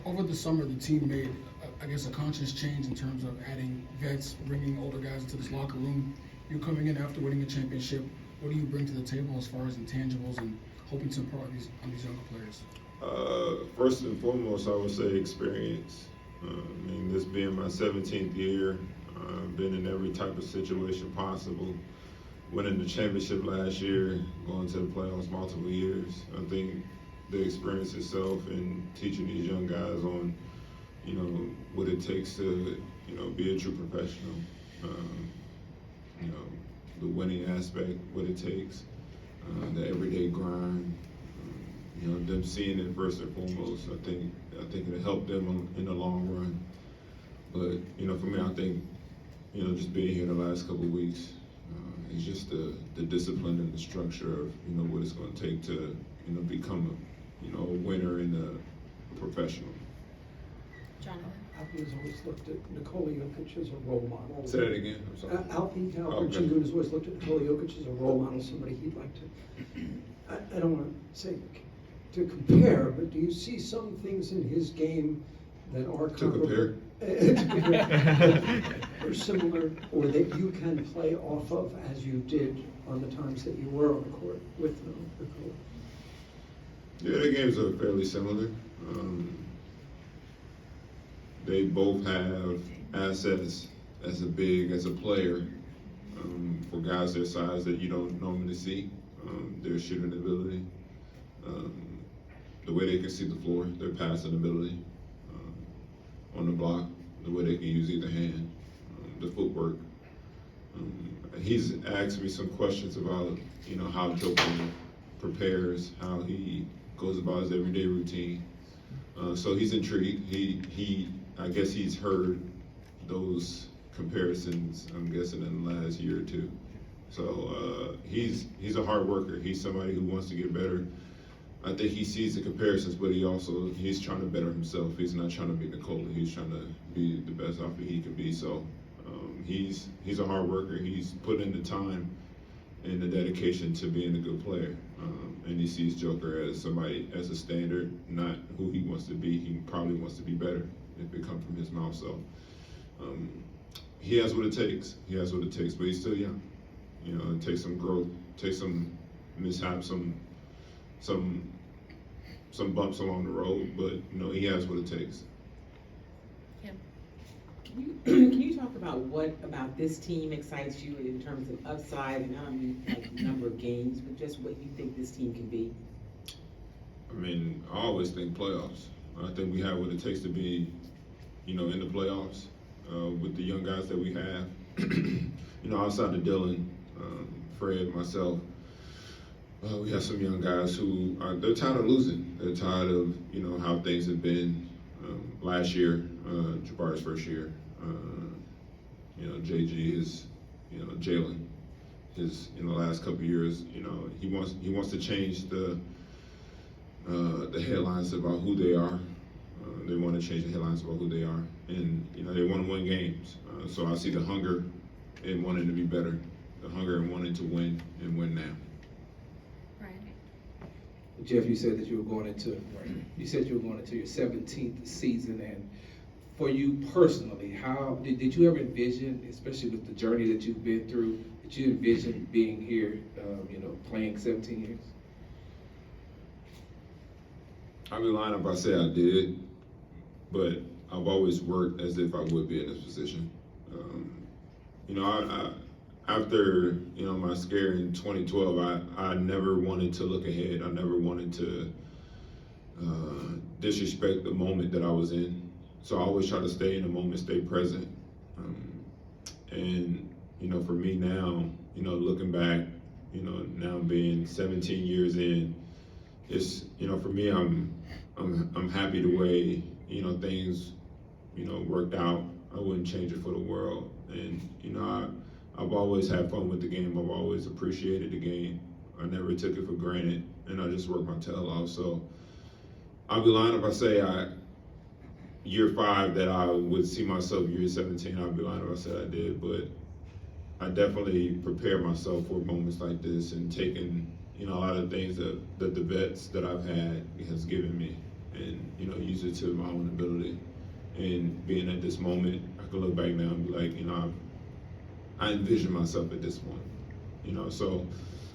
Over the summer, the team made, I guess, a conscious change in terms of adding vets, bringing older guys into this locker room. You're coming in after winning a championship. What do you bring to the table as far as intangibles and hoping to improve on these younger players? First and foremost, I would say experience. I mean, this being my 17th year, I've been in every type of situation possible. Winning the championship last year, going to the playoffs multiple years. I think the experience itself and teaching these young guys on, what it takes to, be a true professional. The winning aspect, what it takes, the everyday grind. Them seeing it first and foremost. I think it'll help them in the long run. But for me, I think just being here the last couple of weeks is just the discipline and the structure of what it's going to take to become a winner and a professional. Jonathan. Alfie has always looked at Nikola Jokic as a role model. Say that again. I'm sorry. Alfie Okay. Chingun has always looked at Nikola Jokic as a role model, somebody he'd like to. I don't want to say to compare, but do you see some things in his game that are comparable? Or similar, or that you can play off of as you did on the times that you were on the court with Nikola? Yeah, the games are fairly similar. They both have assets as a player for guys their size that you don't normally see. Their shooting ability, the way they can see the floor, their passing ability on the block, the way they can use either hand, the footwork. He's asked me some questions about how Joker prepares, how he goes about his everyday routine. So he's intrigued. I guess he's heard those comparisons, I'm guessing, in the last year or two. So he's a hard worker. He's somebody who wants to get better. I think he sees the comparisons, but he's trying to better himself. He's not trying to be Nikola. He's trying to be the best athlete he can be. So he's a hard worker. He's put in the time and the dedication to being a good player. And he sees Joker as somebody, as a standard, not who he wants to be. He probably wants to be better if it comes from his mouth. So he has what it takes. He has what it takes, but he's still young. It takes some growth, takes some mishaps, some bumps along the road, but he has what it takes. Can you talk about what about this team excites you in terms of upside, and I don't mean like number of games, but just what you think this team can be? I mean, I always think playoffs. I think we have what it takes to be, in the playoffs with the young guys that we have. Outside of Dylan, Fred, myself, we have some young guys who they're tired of losing. They're tired of how things have been. Last year, Jabari's first year, JG is, Jalen, his last couple of years, he wants to change the headlines about who they are. They want to change the headlines about who they are, and they want to win games. So I see the hunger in wanting to be better, the hunger in wanting to win and win now. Jeff, you said you were going into your 17th season, and for you personally, how did you ever envision, especially with the journey that you've been through, did you envision being here, playing 17 years? I'd be lying if I say I did, but I've always worked as if I would be in this position. After my scare in 2012, I never wanted to look ahead. I never wanted to disrespect the moment that I was in. So I always try to stay in the moment, stay present. And for me now, looking back, now being 17 years in, it's for me, I'm happy the way things worked out. I wouldn't change it for the world. And I've always had fun with the game. I've always appreciated the game. I never took it for granted, and I just worked my tail off. So I'll be lying if I say year 5 that I would see myself year 17. I'll be lying if I said I did, but I definitely prepared myself for moments like this and taken a lot of things that the vets that I've had has given me. and, you know, use it to my own ability. And being at this moment, I can look back now and be like, you know, I envision myself at this point, you know, so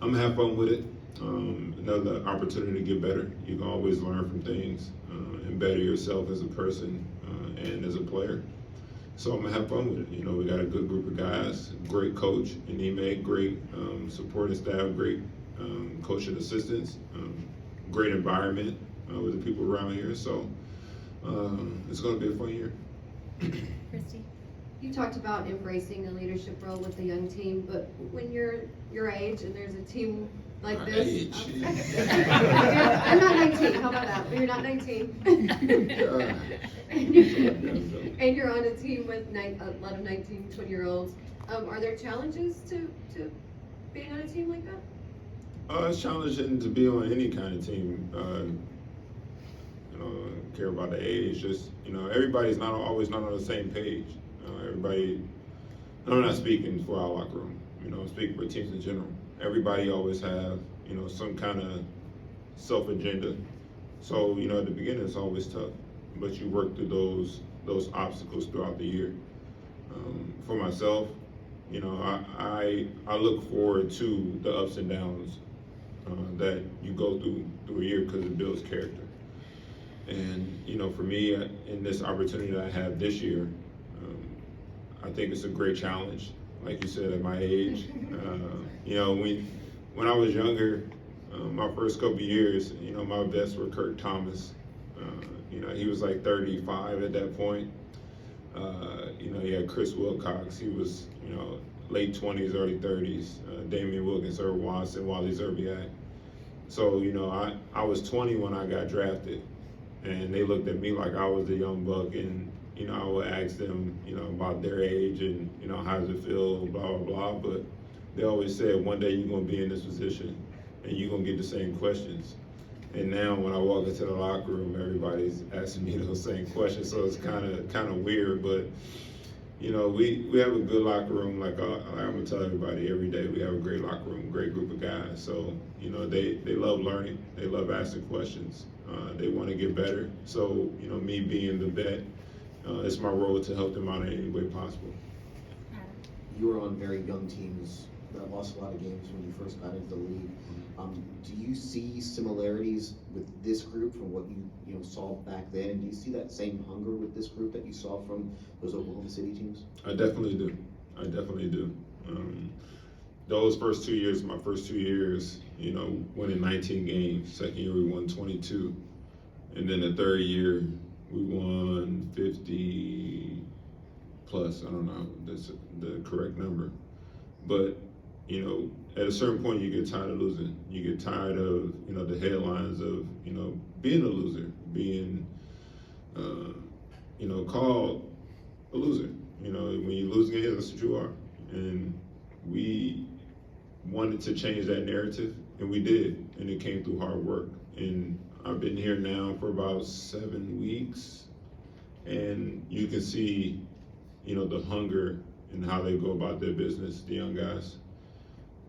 I'm gonna have fun with it. Another opportunity to get better. You can always learn from things and better yourself as a person and as a player. So I'm gonna have fun with it. You know, we got a good group of guys, great coach, and he made great supporting staff, great coaching assistants, great environment with the people around here. So it's gonna be a fun year. Christy? You talked about embracing a leadership role with the young team, but when you're your age and there's a team like My this. age. I'm not 19, how about that? But you're not 19. And you're on a team with a lot of 19, 20-year-olds. Are there challenges to being on a team like that? It's challenging to be on any kind of team. You know, care about the age. Just, you know, everybody's always not on the same page. Everybody. I'm not speaking for our locker room. You know, I'm speaking for teams in general. Everybody always have, you know, some kind of self agenda. So, you know, at the beginning it's always tough, but you work through those obstacles throughout the year. For myself, you know, I look forward to the ups and downs that you go through a year because it builds character. And, you know, for me, in this opportunity that I have this year, I think it's a great challenge. Like you said, at my age, you know, when I was younger, my first couple of years, you know, my best were Kurt Thomas. You know, he was like 35 at that point. You know, you had Chris Wilcox. He was, you know, late 20s, early 30s. Damian Wilkins, Irv Watson, Wally Zerbiak. So, you know, I was 20 when I got drafted, and they looked at me like I was the young buck, and, you know, I would ask them, you know, about their age and, you know, how does it feel, blah, blah, blah. But they always said, one day you're going to be in this position and you're going to get the same questions. And now when I walk into the locker room, everybody's asking me those same questions. So it's kind of weird. But, you know, we have a good locker room. Like I'm going to tell everybody every day, we have a great locker room, great group of guys. So, you know, they love learning. They love asking questions. They want to get better. So, you know, me being the vet, it's my role to help them out in any way possible. You were on very young teams that lost a lot of games when you first got into the league. Do you see similarities with this group from what you know saw back then? And do you see that same hunger with this group that you saw from those Oklahoma City teams? I definitely do. Those first 2 years, my first 2 years, you know, winning 19 games. Second year we won 22, and then the third year we won 50 plus. I don't know that's the correct number, but you know, at a certain point you get tired of losing. You get tired of, you know, the headlines of, you know, being a loser, being you know, called a loser. You know, when you lose games, that's what you are. And we wanted to change that narrative, and we did, and it came through hard work. And I've been here now for about 7 weeks, and you can see, you know, the hunger and how they go about their business, the young guys.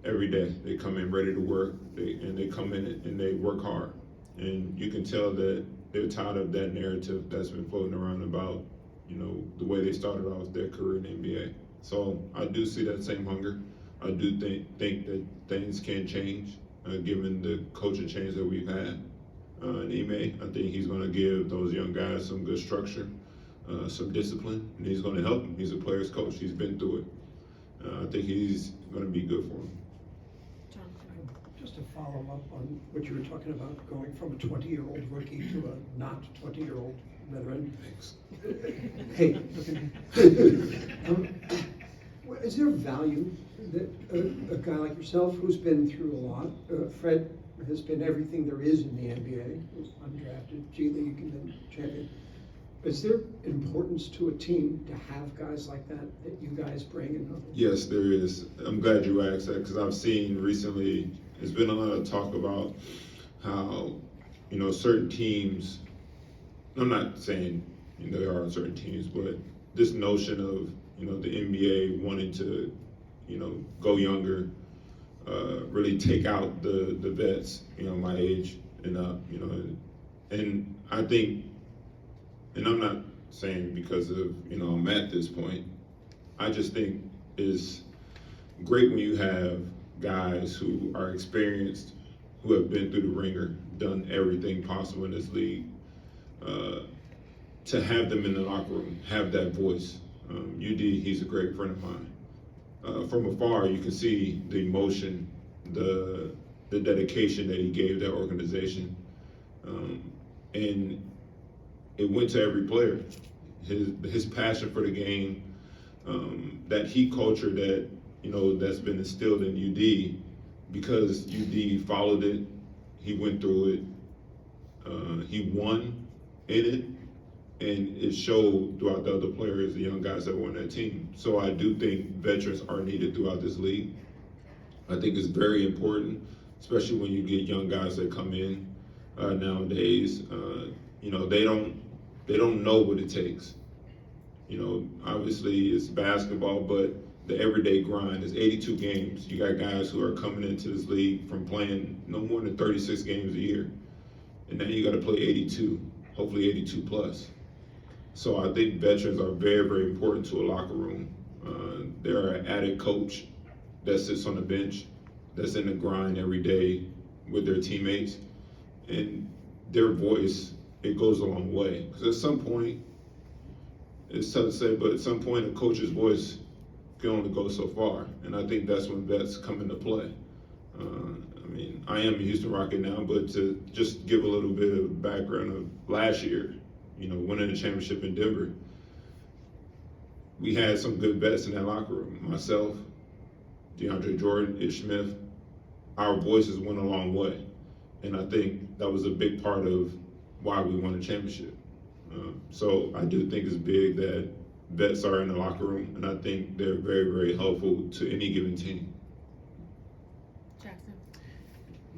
Every day they come in ready to work, they come in and they work hard. And you can tell that they're tired of that narrative that's been floating around about, you know, the way they started off their career in the NBA. So I do see that same hunger. I do think that things can change, given the coaching change that we've had. And Ime, I think he's going to give those young guys some good structure, some discipline, and he's going to help them. He's a player's coach. He's been through it. I think he's going to be good for them. Just to follow up on what you were talking about, going from a 20-year-old rookie to a not 20-year-old veteran. Thanks. Hey, is there value that a guy like yourself, who's been through a lot, Fred has been everything there is in the NBA, was undrafted, G League, and then champion. Is there importance to a team to have guys like that you guys bring in? Yes, there is. I'm glad you asked that, because I've seen recently, there's been a lot of talk about how, you know, certain teams, I'm not saying, you know, there are certain teams, but this notion of, you know, the NBA wanting to, you know, go younger, really take out the vets, you know, my age and up, you know, and I think, and I'm not saying because of, I'm at this point, I just think it's great when you have guys who are experienced, who have been through the ringer, done everything possible in this league, to have them in the locker room, have that voice. UD, he's a great friend of mine. From afar, you can see the emotion, the dedication that he gave that organization. And it went to every player. His passion for the game, that heat culture that, that's been instilled in UD, because UD followed it, he went through it, he won in it, and it showed throughout the other players, the young guys that were on that team. So I do think veterans are needed throughout this league. I think it's very important, especially when you get young guys that come in nowadays. They don't know what it takes. Obviously it's basketball, but the everyday grind is 82 games. You got guys who are coming into this league from playing no more than 36 games a year. And now you got to play 82, hopefully 82 plus. So I think veterans are very, very important to a locker room. They're an added coach that sits on the bench, that's in the grind every day with their teammates. And their voice, it goes a long way. Because at some point, it's tough to say, but at some point a coach's voice can only go so far. And I think that's when vets come into play. I am a Houston Rocket now, but to just give a little bit of background of last year, winning the championship in Denver, we had some good vets in that locker room. Myself, DeAndre Jordan, Ish Smith, our voices went a long way. And I think that was a big part of why we won the championship. So I do think it's big that vets are in the locker room, and I think they're very, very helpful to any given team. Jackson.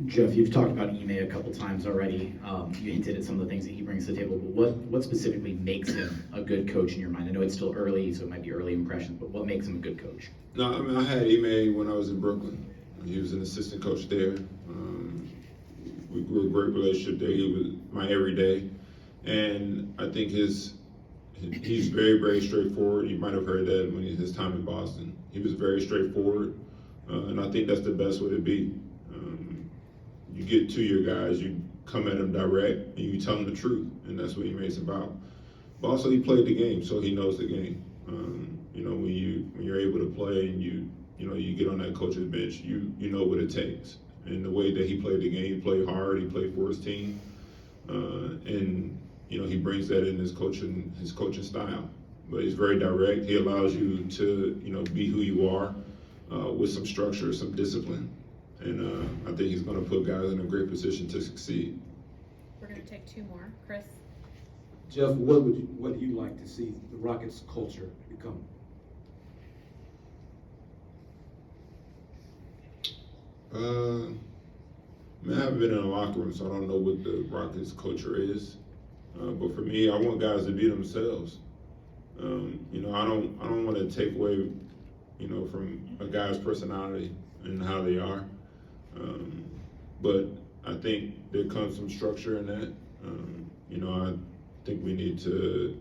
Jeff, you've talked about Ime a couple times already. You hinted at some of the things that he brings to the table, but what specifically makes him a good coach in your mind? I know it's still early, so it might be early impressions, but what makes him a good coach? No, I had Ime when I was in Brooklyn. He was an assistant coach there. We grew a great relationship there. He was my everyday. And I think he's very, very straightforward. You might have heard that when his time in Boston. He was very straightforward, and I think that's the best way to be. You get to your guys, you come at them direct, and you tell them the truth, and that's what Ime's about. But also, he played the game, so he knows the game. When you're able to play and you get on that coach's bench, you know what it takes. And the way that he played the game, he played hard, he played for his team, and he brings that in his coaching style. But he's very direct. He allows you to be who you are with some structure, some discipline, and I think he's going to put guys in a great position to succeed. We're going to take two more. Chris. Jeff, what do you like to see the Rockets culture become? I haven't been in a locker room, so I don't know what the Rockets culture is. But for me, I want guys to be themselves. I don't want to take away, from a guy's personality and how they are. But I think there comes some structure in that. I think we need to,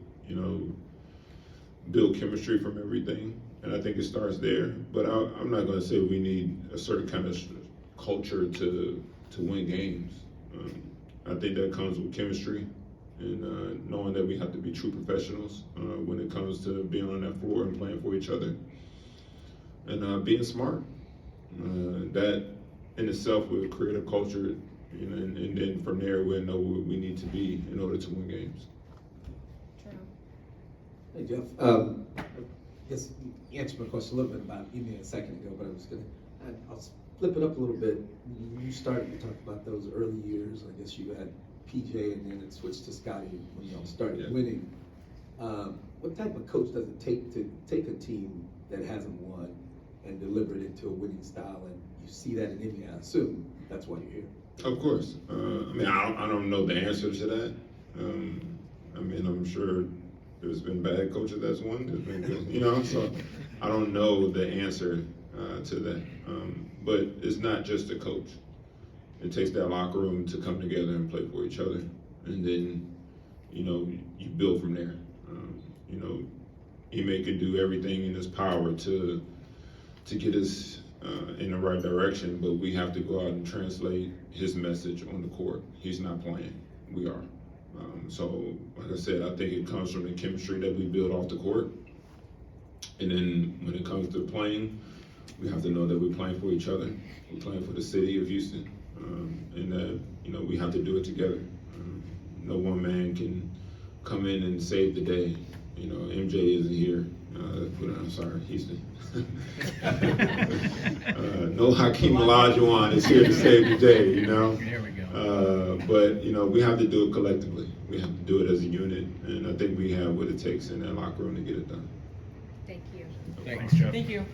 build chemistry from everything, and I think it starts there. But I'm not going to say we need a certain kind of culture to win games. I think that comes with chemistry and knowing that we have to be true professionals when it comes to being on that floor and playing for each other, and being smart. That in itself will create a culture, and then from there we'll know what we need to be in order to win games. Hey, Jeff. Yes, you answered my question a little bit about Ime a second ago, but I'll flip it up a little bit. You started to talk about those early years. I guess you had PJ and then it switched to Scotty when y'all started winning. What type of coach does it take to take a team that hasn't won and deliver it into a winning style? And you see that in Ime, I assume that's why you're here. Of course. I don't know the answer to that. I'm sure there's been bad coaches that's won. There's been good, so I don't know the answer to that. But it's not just a coach. It takes that locker room to come together and play for each other. And then, you know, you build from there. You know, Ime can do everything in his power to get us in the right direction, but we have to go out and translate his message on the court. He's not playing, we are. So, like I said, I think it comes from the chemistry that we build off the court. And then when it comes to playing, we have to know that we're playing for each other. We're playing for the city of Houston. And that, you know, we have to do it together. No one man can come in and save the day. You know, MJ isn't here. I'm sorry, Houston. No Hakeem Olajuwon is here to save the day, you know? There we go. But, you know, we have to do it collectively. We have to do it as a unit, and I think we have what it takes in that locker room to get it done. Thank you. Thanks, Jeff. Thank you.